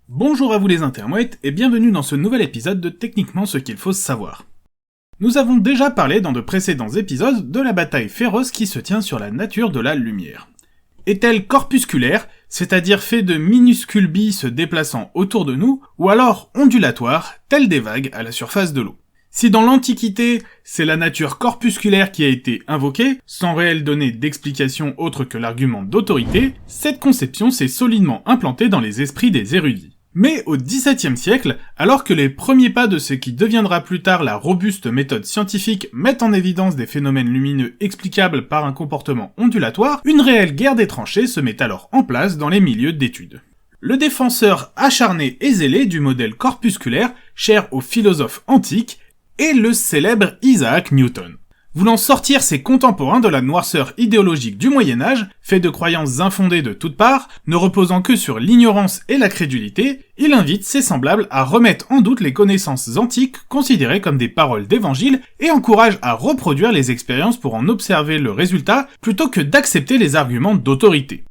Bonjour à vous les intermouettes et bienvenue dans ce nouvel épisode de Techniquement ce qu'il faut savoir. Nous avons déjà parlé dans de précédents épisodes de la bataille féroce qui se tient sur la nature de la lumière. Est-elle corpusculaire, c'est-à-dire fait de minuscules billes se déplaçant autour de nous, ou alors ondulatoire, telles des vagues à la surface de l'eau? Si dans l'Antiquité, c'est la nature corpusculaire qui a été invoquée, sans réelle donnée d'explication autre que l'argument d'autorité, cette conception s'est solidement implantée dans les esprits des érudits. Mais au XVIIe siècle, alors que les premiers pas de ce qui deviendra plus tard la robuste méthode scientifique mettent en évidence des phénomènes lumineux explicables par un comportement ondulatoire, une réelle guerre des tranchées se met alors en place dans les milieux d'études. Le défenseur acharné et zélé du modèle corpusculaire, cher aux philosophes antiques, est le célèbre Isaac Newton. Voulant sortir ses contemporains de la noirceur idéologique du Moyen-Âge, fait de croyances infondées de toutes parts, ne reposant que sur l'ignorance et la crédulité, il invite ses semblables à remettre en doute les connaissances antiques considérées comme des paroles d'évangile et encourage à reproduire les expériences pour en observer le résultat plutôt que d'accepter les arguments d'autorité.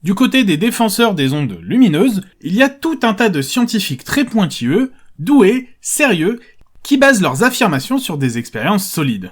Du côté des défenseurs des ondes lumineuses, il y a tout un tas de scientifiques très pointilleux, doués, sérieux, qui basent leurs affirmations sur des expériences solides.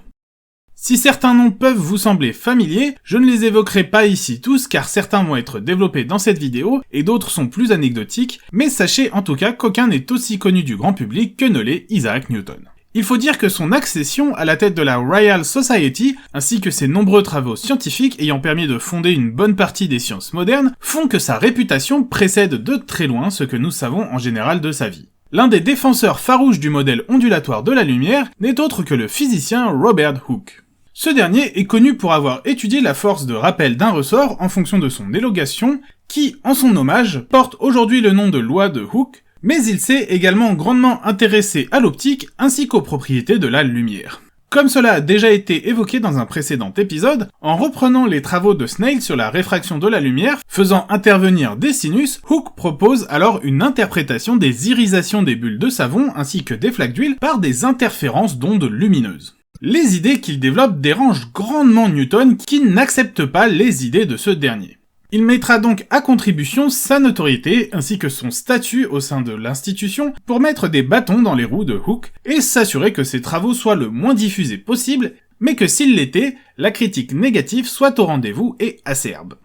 Si certains noms peuvent vous sembler familiers, je ne les évoquerai pas ici tous car certains vont être développés dans cette vidéo et d'autres sont plus anecdotiques, mais sachez en tout cas qu'aucun n'est aussi connu du grand public que ne l'est Isaac Newton. Il faut dire que son accession à la tête de la Royal Society, ainsi que ses nombreux travaux scientifiques ayant permis de fonder une bonne partie des sciences modernes, font que sa réputation précède de très loin ce que nous savons en général de sa vie. L'un des défenseurs farouches du modèle ondulatoire de la lumière n'est autre que le physicien Robert Hooke. Ce dernier est connu pour avoir étudié la force de rappel d'un ressort en fonction de son élongation, qui, en son hommage, porte aujourd'hui le nom de loi de Hooke, mais il s'est également grandement intéressé à l'optique ainsi qu'aux propriétés de la lumière. Comme cela a déjà été évoqué dans un précédent épisode, en reprenant les travaux de Snell sur la réfraction de la lumière, faisant intervenir des sinus, Hooke propose alors une interprétation des irisations des bulles de savon ainsi que des flaques d'huile par des interférences d'ondes lumineuses. Les idées qu'il développe dérangent grandement Newton qui n'accepte pas les idées de ce dernier. Il mettra donc à contribution sa notoriété ainsi que son statut au sein de l'institution pour mettre des bâtons dans les roues de Hooke et s'assurer que ses travaux soient le moins diffusés possible, mais que s'il l'était, la critique négative soit au rendez-vous et acerbe.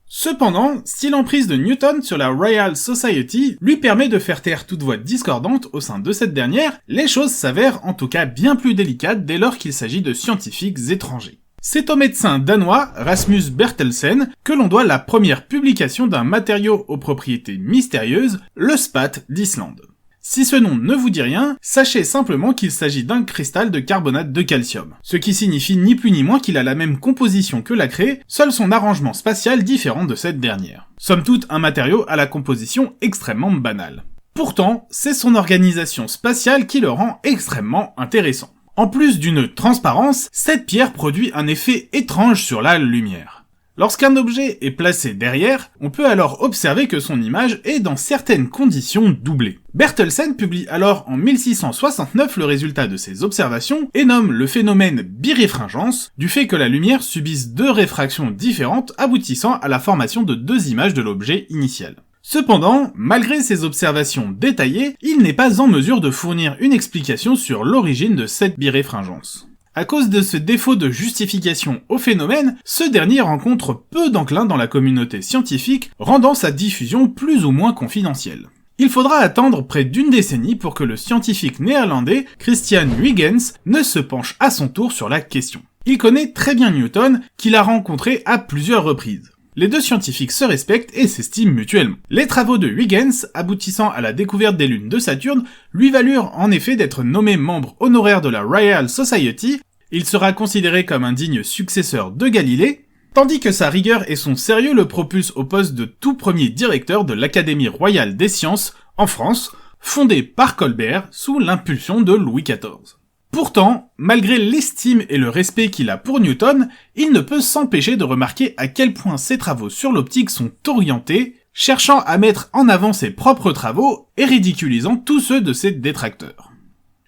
Cependant, si l'emprise de Newton sur la Royal Society lui permet de faire taire toute voix discordante au sein de cette dernière, les choses s'avèrent en tout cas bien plus délicates dès lors qu'il s'agit de scientifiques étrangers. C'est au médecin danois Rasmus Bertelsen que l'on doit la première publication d'un matériau aux propriétés mystérieuses, le spat d'Islande. Si ce nom ne vous dit rien, sachez simplement qu'il s'agit d'un cristal de carbonate de calcium, ce qui signifie ni plus ni moins qu'il a la même composition que la craie, seul son arrangement spatial différent de cette dernière. Somme toute un matériau à la composition extrêmement banale. Pourtant, c'est son organisation spatiale qui le rend extrêmement intéressant. En plus d'une transparence, cette pierre produit un effet étrange sur la lumière. Lorsqu'un objet est placé derrière, on peut alors observer que son image est dans certaines conditions doublée. Bertelsen publie alors en 1669 le résultat de ses observations et nomme le phénomène biréfringence du fait que la lumière subisse deux réfractions différentes aboutissant à la formation de deux images de l'objet initial. Cependant, malgré ces observations détaillées, il n'est pas en mesure de fournir une explication sur l'origine de cette biréfringence. À cause de ce défaut de justification au phénomène, ce dernier rencontre peu d'enclin dans la communauté scientifique, rendant sa diffusion plus ou moins confidentielle. Il faudra attendre près d'une décennie pour que le scientifique néerlandais Christian Huygens ne se penche à son tour sur la question. Il connaît très bien Newton, qu'il a rencontré à plusieurs reprises. Les deux scientifiques se respectent et s'estiment mutuellement. Les travaux de Huygens, aboutissant à la découverte des lunes de Saturne, lui valurent en effet d'être nommé membre honoraire de la Royal Society. Il sera considéré comme un digne successeur de Galilée, tandis que sa rigueur et son sérieux le propulsent au poste de tout premier directeur de l'Académie royale des sciences, en France, fondée par Colbert sous l'impulsion de Louis XIV. Pourtant, malgré l'estime et le respect qu'il a pour Newton, il ne peut s'empêcher de remarquer à quel point ses travaux sur l'optique sont orientés, cherchant à mettre en avant ses propres travaux et ridiculisant tous ceux de ses détracteurs.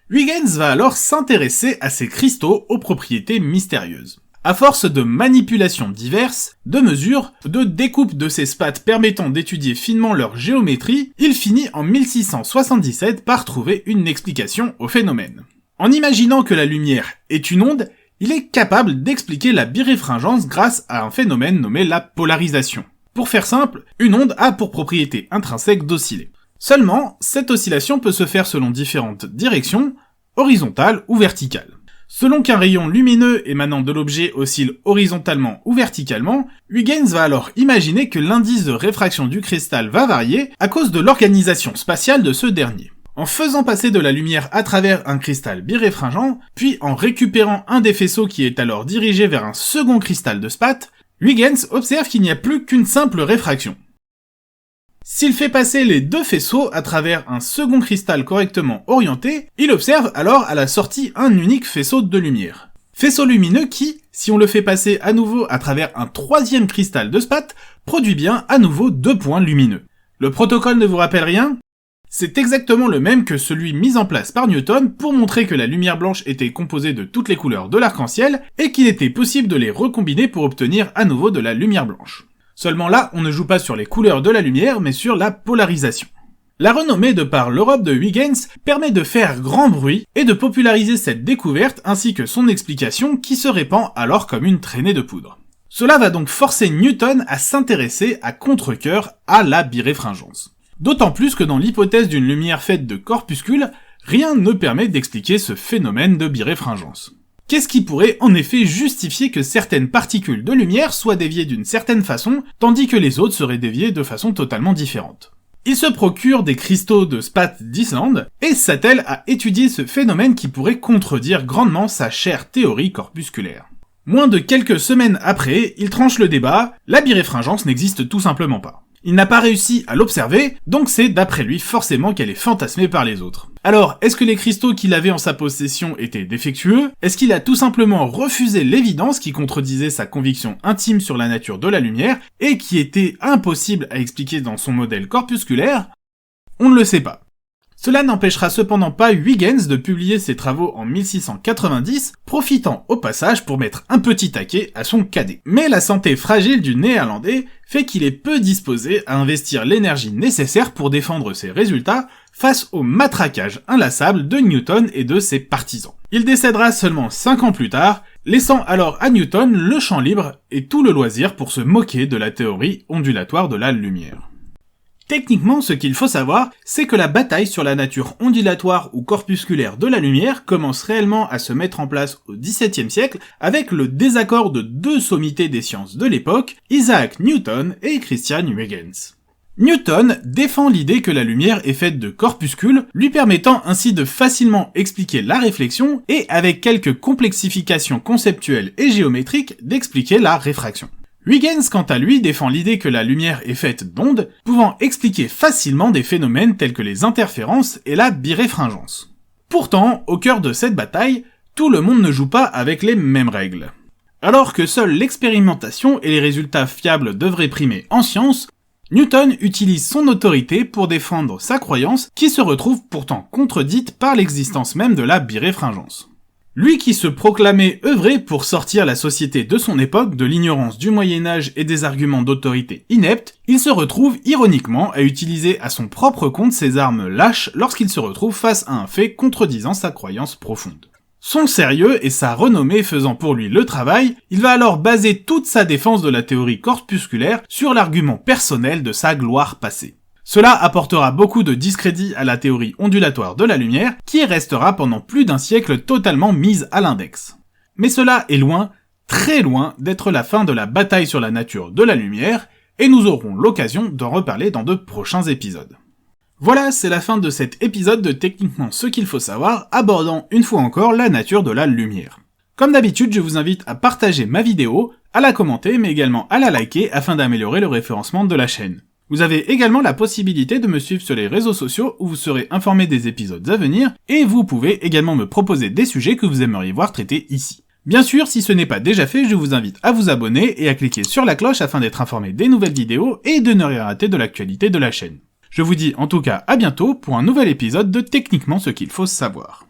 Huygens va alors s'intéresser à ces cristaux aux propriétés mystérieuses. À force de manipulations diverses, de mesures, de découpes de ces spattes permettant d'étudier finement leur géométrie, il finit en 1677 par trouver une explication au phénomène. En imaginant que la lumière est une onde, il est capable d'expliquer la biréfringence grâce à un phénomène nommé la polarisation. Pour faire simple, une onde a pour propriété intrinsèque d'osciller. Seulement, cette oscillation peut se faire selon différentes directions, horizontales ou verticales. Selon qu'un rayon lumineux émanant de l'objet oscille horizontalement ou verticalement, Huygens va alors imaginer que l'indice de réfraction du cristal va varier à cause de l'organisation spatiale de ce dernier. En faisant passer de la lumière à travers un cristal biréfringent, puis en récupérant un des faisceaux qui est alors dirigé vers un second cristal de spate, Huygens observe qu'il n'y a plus qu'une simple réfraction. S'il fait passer les deux faisceaux à travers un second cristal correctement orienté, il observe alors à la sortie un unique faisceau de lumière. Faisceau lumineux qui, si on le fait passer à nouveau à travers un troisième cristal de spate, produit bien à nouveau deux points lumineux. Le protocole ne vous rappelle rien ? C'est exactement le même que celui mis en place par Newton pour montrer que la lumière blanche était composée de toutes les couleurs de l'arc-en-ciel et qu'il était possible de les recombiner pour obtenir à nouveau de la lumière blanche. Seulement là, on ne joue pas sur les couleurs de la lumière, mais sur la polarisation. La renommée de par l'Europe de Huygens permet de faire grand bruit et de populariser cette découverte ainsi que son explication qui se répand alors comme une traînée de poudre. Cela va donc forcer Newton à s'intéresser à contre-cœur à la biréfringence. D'autant plus que dans l'hypothèse d'une lumière faite de corpuscules, rien ne permet d'expliquer ce phénomène de biréfringence. Qu'est-ce qui pourrait en effet justifier que certaines particules de lumière soient déviées d'une certaine façon, tandis que les autres seraient déviées de façon totalement différente ? Il se procure des cristaux de spate d'Islande et s'attelle à étudier ce phénomène qui pourrait contredire grandement sa chère théorie corpusculaire. Moins de quelques semaines après, il tranche le débat, la biréfringence n'existe tout simplement pas. Il n'a pas réussi à l'observer, donc c'est d'après lui forcément qu'elle est fantasmée par les autres. Alors, est-ce que les cristaux qu'il avait en sa possession étaient défectueux ? Est-ce qu'il a tout simplement refusé l'évidence qui contredisait sa conviction intime sur la nature de la lumière, et qui était impossible à expliquer dans son modèle corpusculaire ? On ne le sait pas. Cela n'empêchera cependant pas Huygens de publier ses travaux en 1690, profitant au passage pour mettre un petit taquet à son cadet. Mais la santé fragile du néerlandais fait qu'il est peu disposé à investir l'énergie nécessaire pour défendre ses résultats face au matraquage inlassable de Newton et de ses partisans. Il décédera seulement 5 ans plus tard, laissant alors à Newton le champ libre et tout le loisir pour se moquer de la théorie ondulatoire de la lumière. Techniquement, ce qu'il faut savoir, c'est que la bataille sur la nature ondulatoire ou corpusculaire de la lumière commence réellement à se mettre en place au XVIIe siècle avec le désaccord de deux sommités des sciences de l'époque, Isaac Newton et Christian Huygens. Newton défend l'idée que la lumière est faite de corpuscules, lui permettant ainsi de facilement expliquer la réflexion et, avec quelques complexifications conceptuelles et géométriques, d'expliquer la réfraction. Huygens, quant à lui, défend l'idée que la lumière est faite d'ondes, pouvant expliquer facilement des phénomènes tels que les interférences et la biréfringence. Pourtant, au cœur de cette bataille, tout le monde ne joue pas avec les mêmes règles. Alors que seule l'expérimentation et les résultats fiables devraient primer en science, Newton utilise son autorité pour défendre sa croyance qui se retrouve pourtant contredite par l'existence même de la biréfringence. Lui qui se proclamait œuvrer pour sortir la société de son époque de l'ignorance du Moyen-Âge et des arguments d'autorité ineptes, il se retrouve ironiquement à utiliser à son propre compte ses armes lâches lorsqu'il se retrouve face à un fait contredisant sa croyance profonde. Son sérieux et sa renommée faisant pour lui le travail, il va alors baser toute sa défense de la théorie corpusculaire sur l'argument personnel de sa gloire passée. Cela apportera beaucoup de discrédit à la théorie ondulatoire de la lumière, qui restera pendant plus d'un siècle totalement mise à l'index. Mais cela est loin, très loin, d'être la fin de la bataille sur la nature de la lumière, et nous aurons l'occasion d'en reparler dans de prochains épisodes. Voilà, c'est la fin de cet épisode de Techniquement ce qu'il faut savoir, abordant une fois encore la nature de la lumière. Comme d'habitude, je vous invite à partager ma vidéo, à la commenter, mais également à la liker afin d'améliorer le référencement de la chaîne. Vous avez également la possibilité de me suivre sur les réseaux sociaux où vous serez informé des épisodes à venir, et vous pouvez également me proposer des sujets que vous aimeriez voir traités ici. Bien sûr, si ce n'est pas déjà fait, je vous invite à vous abonner et à cliquer sur la cloche afin d'être informé des nouvelles vidéos et de ne rien rater de l'actualité de la chaîne. Je vous dis en tout cas à bientôt pour un nouvel épisode de Techniquement ce qu'il faut savoir.